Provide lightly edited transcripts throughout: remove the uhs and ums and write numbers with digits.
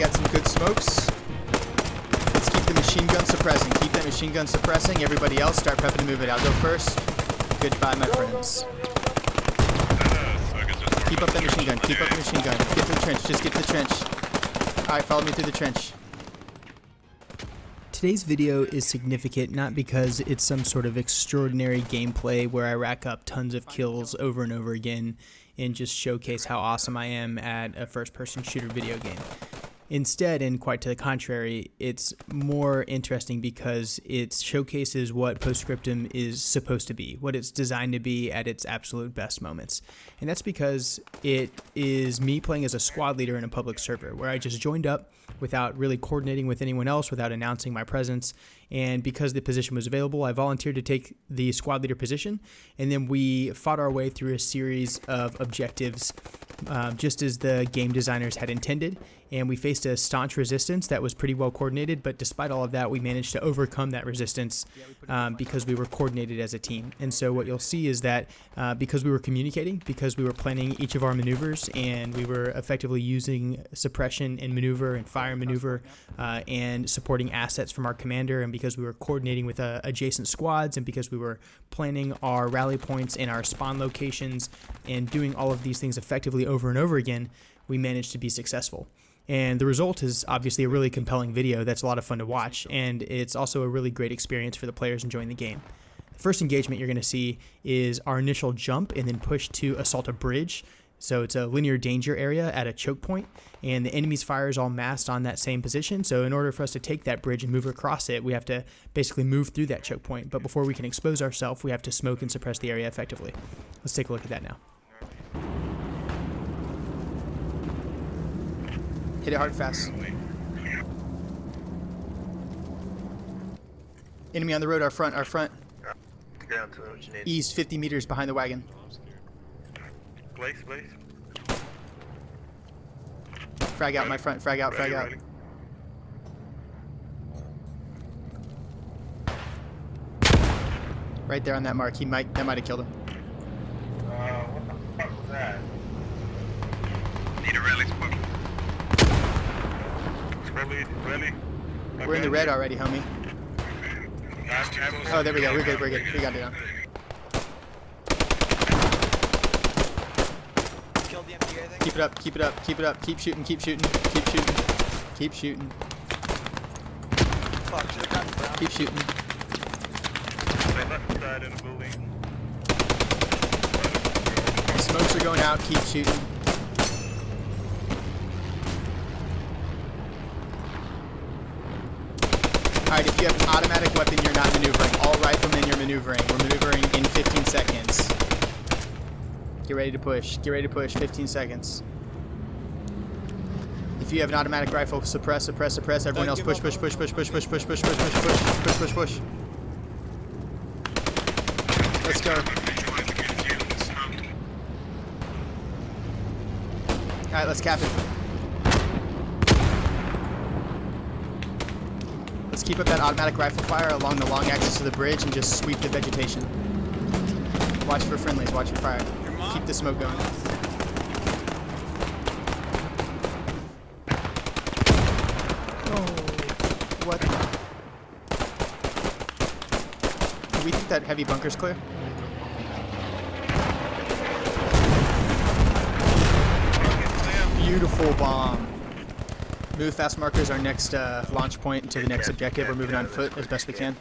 got some good smokes. Let's keep the machine gun suppressing. Keep that machine gun suppressing. Everybody else, start prepping to move it. I'll go first. Goodbye, my friends. Keep up that machine gun. Keep up the machine gun. Get to the trench. Just get to the trench. Alright, follow me through the trench. Today's video is significant not because it's some sort of extraordinary gameplay where I rack up tons of kills over and over again and just showcase how awesome I am at a first-person shooter video game. Instead, and quite to the contrary, it's more interesting because it showcases what Post Scriptum is supposed to be, what it's designed to be at its absolute best moments. And that's because it is me playing as a squad leader in a public server where I just joined up without really coordinating with anyone else, without announcing my presence. And because the position was available, I volunteered to take the squad leader position. And then we fought our way through a series of objectives just as the game designers had intended. And we faced a staunch resistance that was pretty well coordinated, but despite all of that, we managed to overcome that resistance because we were coordinated as a team. And so what you'll see is that because we were communicating, because we were planning each of our maneuvers, and we were effectively using suppression and maneuver and fire and maneuver and supporting assets from our commander, and because we were coordinating with adjacent squads, and because we were planning our rally points and our spawn locations and doing all of these things effectively over and over again, we managed to be successful. And the result is obviously a really compelling video that's a lot of fun to watch, and it's also a really great experience for the players enjoying the game. The first engagement you're going to see is our initial jump and then push to assault a bridge. So it's a linear danger area at a choke point, and the enemy's fire is all massed on that same position. So in order for us to take that bridge and move across it, we have to basically move through that choke point. But before we can expose ourselves, we have to smoke and suppress the area effectively. Let's take a look at that now. Hit it hard, fast. Enemy on the road, our front, our front. East 50 meters behind the wagon. Place. Frag out my front, frag out, frag out. Right there on that mark. That might have killed him. What the fuck was that? Need a rally spot. Rally. We're in the red already, homie. Oh, there we go. We're good. We got it down. Keep it up. Keep shooting. Keep shooting. Keep shooting. The smokes are going out. Keep shooting. Alright, if you have an automatic weapon, you're not maneuvering. All riflemen, you're maneuvering. We're maneuvering in 15 seconds. Get ready to push. 15 seconds. If you have an automatic rifle, suppress. Everyone else push. Let's go. Alright, let's cap it. Let's keep up that automatic rifle fire along the long axis of the bridge and just sweep the vegetation. Watch for friendlies, watch your fire. Keep the smoke going. Oh, what? Do we think that heavy bunker's clear? Beautiful bomb. Move fast markers, our next launch point to the next objective. We're moving on foot as best we can.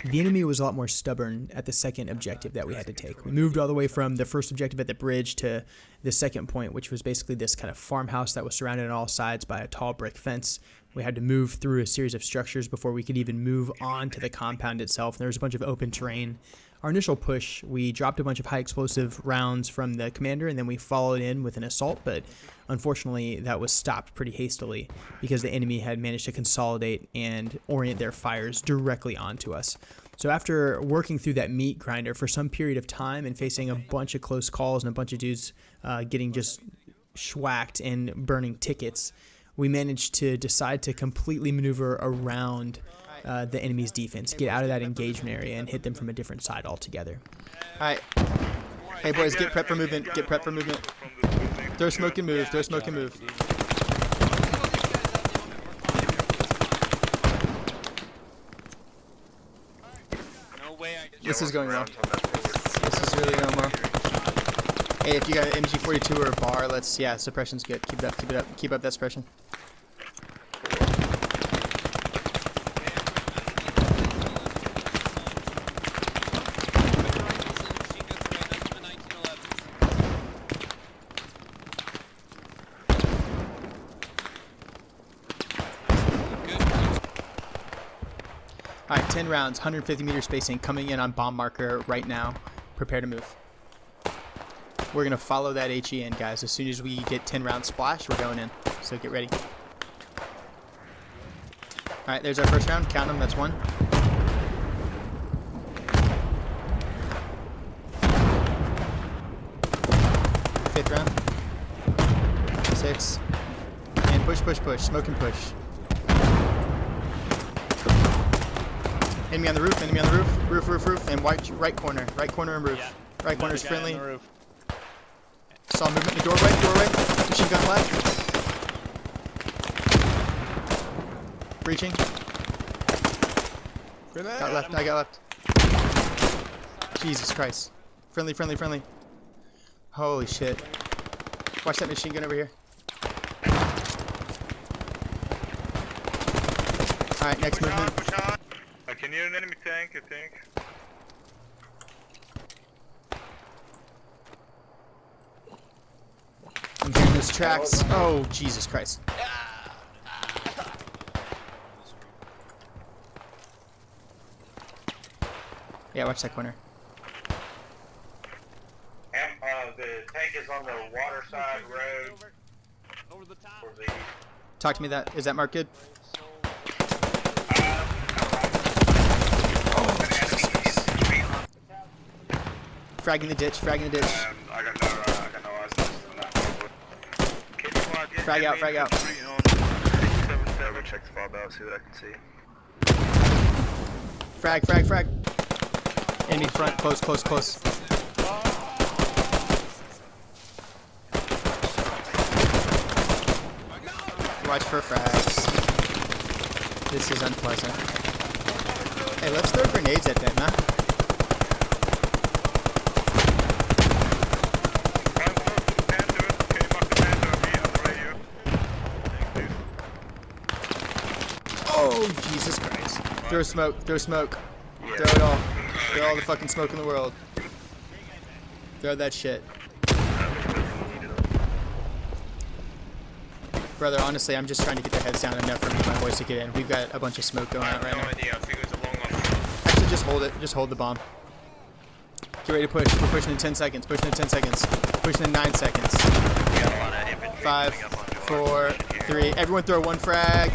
The enemy was a lot more stubborn at the second objective that we had to take. We moved all the way from the first objective at the bridge to the second point, which was basically this kind of farmhouse that was surrounded on all sides by a tall brick fence. We had to move through a series of structures before we could even move on to the compound itself. There was a bunch of open terrain. Our initial push, we dropped a bunch of high explosive rounds from the commander, and then we followed in with an assault, but unfortunately that was stopped pretty hastily because the enemy had managed to consolidate and orient their fires directly onto us. So after working through that meat grinder for some period of time and facing a bunch of close calls and a bunch of dudes getting just schwacked and burning tickets, we managed to decide to completely maneuver around the enemy's defense, get out of that engagement area, and hit them from a different side altogether. Alright. Hey boys, get prepped for movement. Throw smoke and move. This is going well. This is really going well. Hey, if you got an MG42 or a bar, yeah, suppression's good. Keep it up, keep it up, keep up that suppression. Alright, 10 rounds, 150 meter spacing, coming in on bomb marker right now. Prepare to move. We're going to follow that HE in, guys. As soon as we get 10 rounds splash, we're going in. So get ready. Alright, there's our first round. Count them, that's 1. Fifth round. 6. And push, push, push. Smoke and push. Enemy on the roof, enemy on the roof. Roof, roof, roof. And right corner. Right corner and roof. Yeah. Right corner is friendly. Saw movement in the doorway, doorway. Machine gun left. Breaching. Got left, I got left. Jesus Christ. Friendly, friendly, friendly. Holy shit. Watch that machine gun over here. Alright, next movement. I can hear an enemy tank, I think. I'm hearing those tracks. Oh, Jesus Christ. Yeah, watch that corner. The tank is on the waterside road. Over the top. Talk to me that. Is that marked good? Fragging the ditch, fragging the ditch. I got no eyes on that. Frag out, frag out. Go check the fob out, see what I can see. Frag, frag, frag. Enemy front, close, close, close. Watch for frags. This is unpleasant. Hey, let's throw grenades at them, huh? Oh, Jesus Christ. Throw smoke, throw smoke. Throw it all. Throw all the fucking smoke in the world. Throw that shit. Brother, honestly, I'm just trying to get their heads down enough for me and my boys to get in. We've got a bunch of smoke going out right now. idea, I think it was a long one. Actually, just hold it. Just hold the bomb. Get ready to push. We're pushing in 10 seconds. Pushing in 10 seconds. Pushing in 9 seconds. 5, 4, 3. Everyone throw one frag.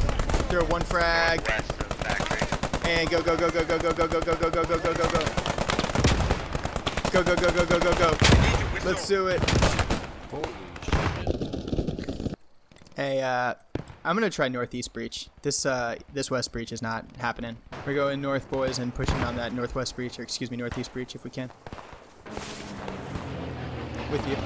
Throw one frag. And go, go, go, go, go, go, go, go, go, go, go, go, go, go, go. Go, go, go, go, go, go, go. Let's do it. Hey, I'm gonna try northeast breach. This west breach is not happening. We're going north, boys, and pushing on that northwest breach, or excuse me, northeast breach if we can. With you.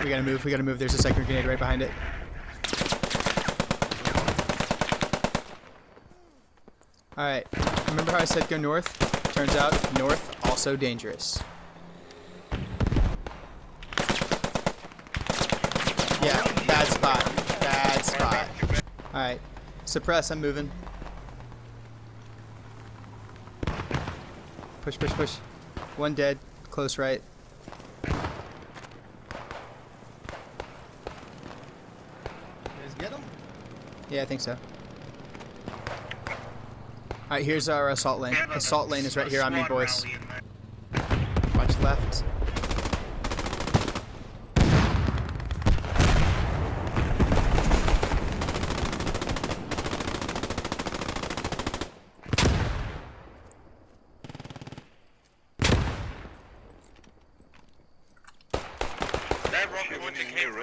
We gotta move, we gotta move. There's a second grenade right behind it. Alright, remember how I said go north? Turns out, north, also dangerous. Yeah, bad spot. Bad spot. Alright, suppress, I'm moving. Push, push, push. One dead, close right. Get him? Yeah, I think so. Alright, here's our assault lane. Assault lane is right here on me, boys. Watch left. That rocket launcher came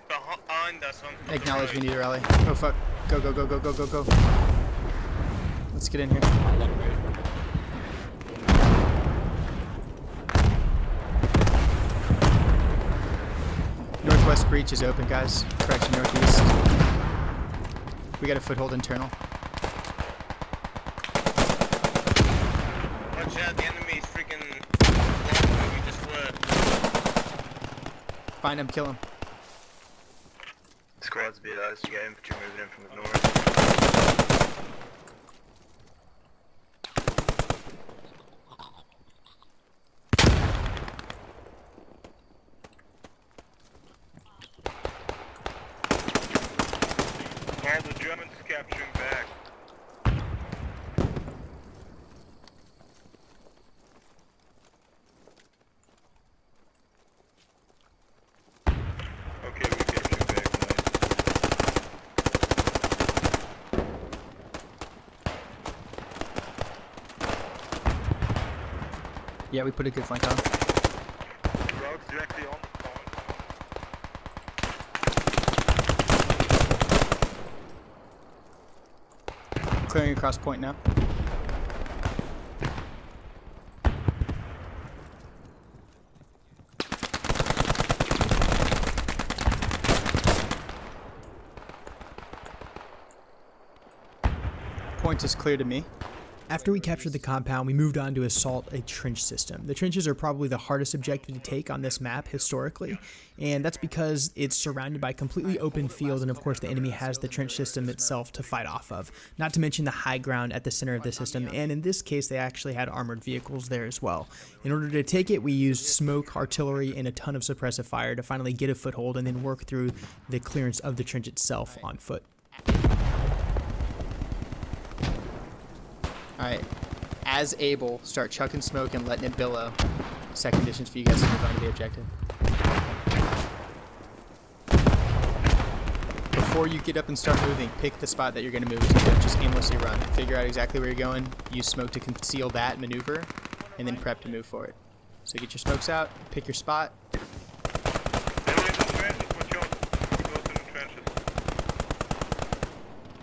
behind us on Acknowledge we need a rally. Oh fuck. Go, go, go, go, go, go, go. Let's get in here. Northwest breach is open, guys. Correction, northeast. We got a foothold internal. Watch out, the enemy's freaking where we just were. Find him, kill him. Squads be advised, you got infantry moving in from the north. All the Germans capturing back. Okay, we captured back, nice. Yeah, we put a good flank on. Rogues directly on the point. Clearing across point now. Point is clear to me. After we captured the compound, we moved on to assault a trench system. The trenches are probably the hardest objective to take on this map historically, and that's because it's surrounded by completely open field, and of course the enemy has the trench system itself to fight off of, not to mention the high ground at the center of the system, and in this case they actually had armored vehicles there as well. In order to take it, we used smoke, artillery, and a ton of suppressive fire to finally get a foothold and then work through the clearance of the trench itself on foot. Alright, as able, start chucking smoke and letting it billow. Set conditions for you guys to move on to the objective. Before you get up and start moving, pick the spot that you're going to move to. Don't just aimlessly run. Figure out exactly where you're going, use smoke to conceal that maneuver, and then prep to move for it. So get your smokes out, pick your spot.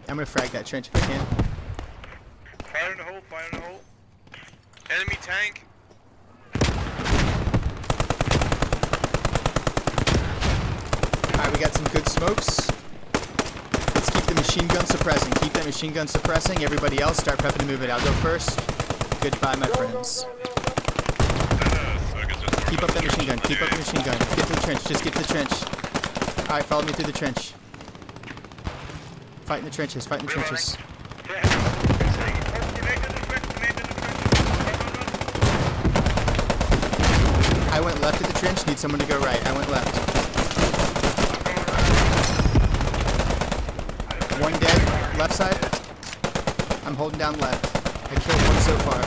I'm going to frag that trench if I can. Fire in the hole, fire in the hole. Enemy tank. Alright, we got some good smokes. Let's keep the machine gun suppressing. Keep that machine gun suppressing. Everybody else, start prepping to move it. I'll go first. Goodbye, my friends. Keep up that machine gun. Keep up the machine gun. Get to the trench. Just get to the trench. Alright, follow me through the trench. Fight in the trenches. Fight in the trenches. I went left at the trench, need someone to go right. I went left. One dead, left side. I'm holding down left. I killed one so far.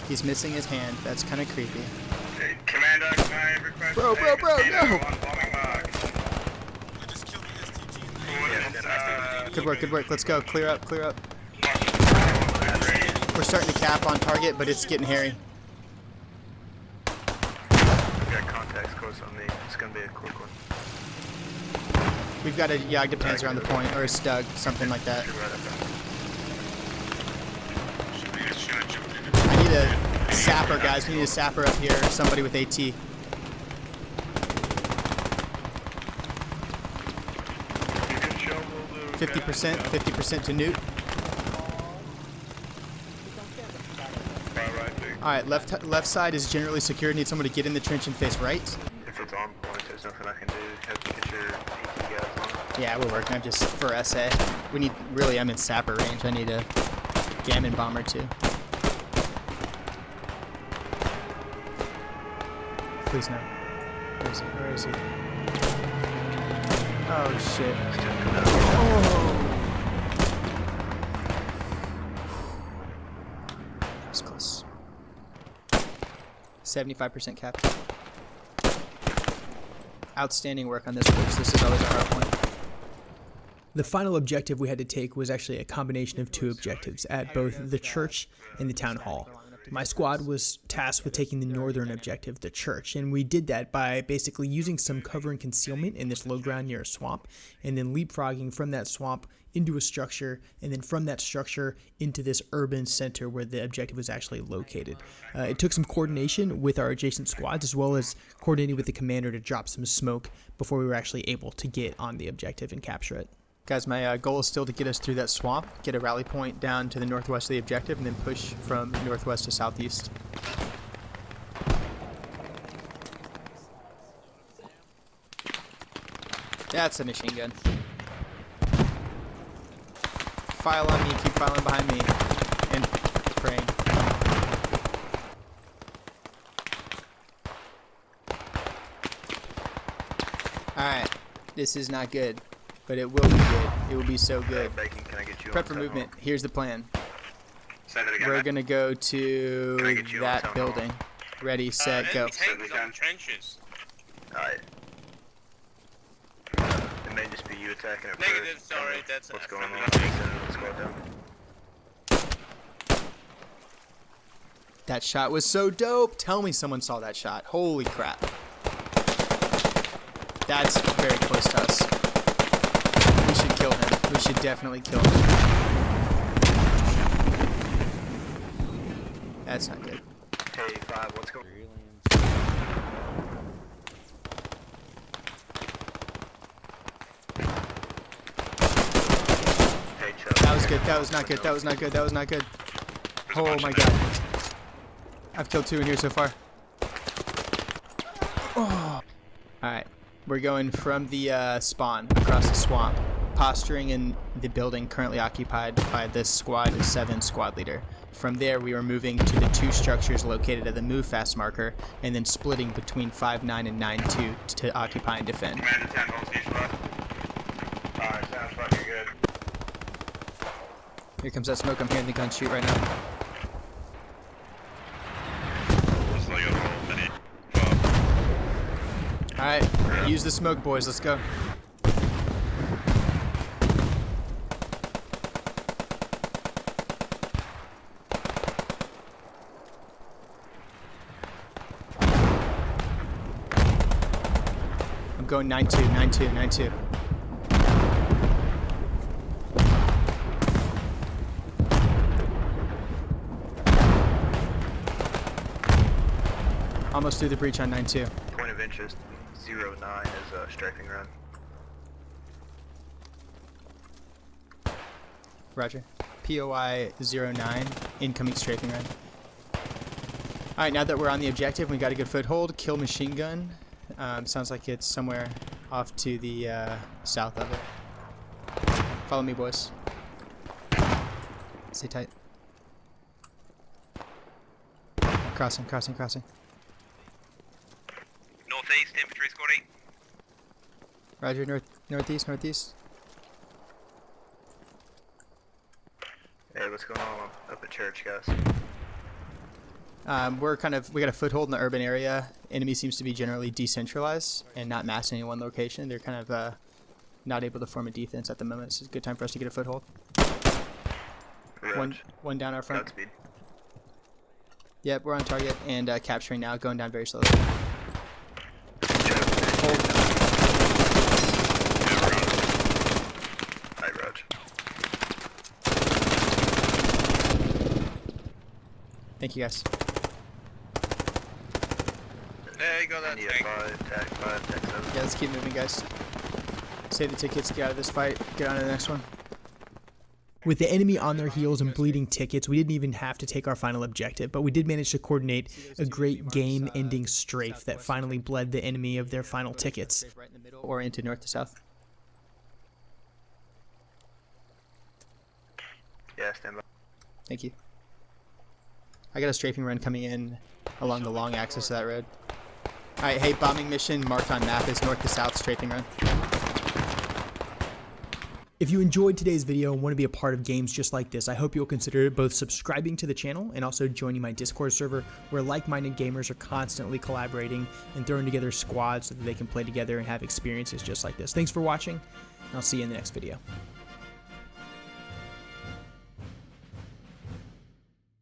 He's missing his hand. That's kind of creepy. Commander, can I request Bro, no! Good work. Let's go. Clear up. We're starting to cap on target, but it's getting hairy. Got contacts close on me. It's gonna be a quick one. We've got a Jagdpanzer on the point, or a Stug, something like that. I need a sapper, guys. We need a sapper up here. Somebody with AT. 50% to Newt. Alright, left side is generally secure. Need someone to get in the trench and face right. If it's on point, there's nothing I can do. Have to get your AT guys on. Yeah, we're working. I'm just for SA. We need, really, I'm in sapper range. I need a Gammon bomber too. Please no. Where is he? Oh shit. Oh. That was close. 75% cap. Outstanding work on this bridge. This is always our hard point. The final objective we had to take was actually a combination of two objectives at both the church and the town hall. My squad was tasked with taking the northern objective, the church, and we did that by basically using some cover and concealment in this low ground near a swamp, and then leapfrogging from that swamp into a structure, and then from that structure into this urban center where the objective was actually located. It took some coordination with our adjacent squads, as well as coordinating with the commander to drop some smoke before we were actually able to get on the objective and capture it. Guys, my goal is still to get us through that swamp, get a rally point down to the northwest of the objective, and then push from northwest to southeast. That's a machine gun. File on me, keep filing behind me, and praying. Alright, this is not good. But it will be good. It will be so good. Bacon, can I get you Prep on for town movement. hall? Here's the plan. Send it again. We're gonna go to Can I get you on that town building. Ready, set, go. Enemy tanks on the trenches. Alright. It may just be you attacking it Negative, first. sorry, that's what's a going on. friendly Let's go down. That shot was so dope. Tell me someone saw that shot. Holy crap. That's very close to us. We should kill him. We should definitely kill him. That's not good. Hey, 5, what's going on? Hey, Chuck. That was good. That was not good. That was not good. That was not good. Oh my god. I've killed 2 in here so far. Oh. Alright. We're going from the spawn across the swamp, posturing in the building currently occupied by this squad 7 squad leader. From there, we are moving to the 2 structures located at the move fast marker, and then splitting between 5-9 and 9-2 to occupy and defend. Commander 10, hold station left. Alright, sounds fucking good. Here comes that smoke. I'm hearing the gun shoot right now. Alright, use the smoke, boys. Let's go. I'm going 9-2, 9-2, 9-2. Almost through the breach on 9-2. Point of interest, 09 is a strafing run. Roger. POI 09, incoming strafing run. Alright, now that we're on the objective, we got a good foothold. Kill machine gun. Sounds like it's somewhere off to the south of it. Follow me, boys. Stay tight. Crossing, crossing, crossing. Northeast, infantry squad 8. Roger, northeast, northeast. Hey, what's going on up at church, guys? We got a foothold in the urban area. Enemy seems to be generally decentralized and not massed in any one location. They're kind of not able to form a defense at the moment. So it's a good time for us to get a foothold. One down our front. Godspeed. Yep, we're on target and capturing now, going down very slowly. Hold. Alright, Rog. Thank you, guys. There you go, that India tank. 5, TAC 5, TAC 7. Yeah, let's keep moving, guys. Save the tickets, get out of this fight, get on to the next one. With the enemy on their heels and bleeding tickets, we didn't even have to take our final objective, but we did manage to coordinate a great game-ending strafe that finally bled the enemy of their final tickets. Right in the middle or into north to south. Yeah, stand by. Thank you. I got a strafing run coming in along the long axis of that road. Alright, hey, bombing mission marked on map is north to south strafing run. If you enjoyed today's video and want to be a part of games just like this, I hope you'll consider both subscribing to the channel and also joining my Discord server where like-minded gamers are constantly collaborating and throwing together squads so that they can play together and have experiences just like this. Thanks for watching, and I'll see you in the next video.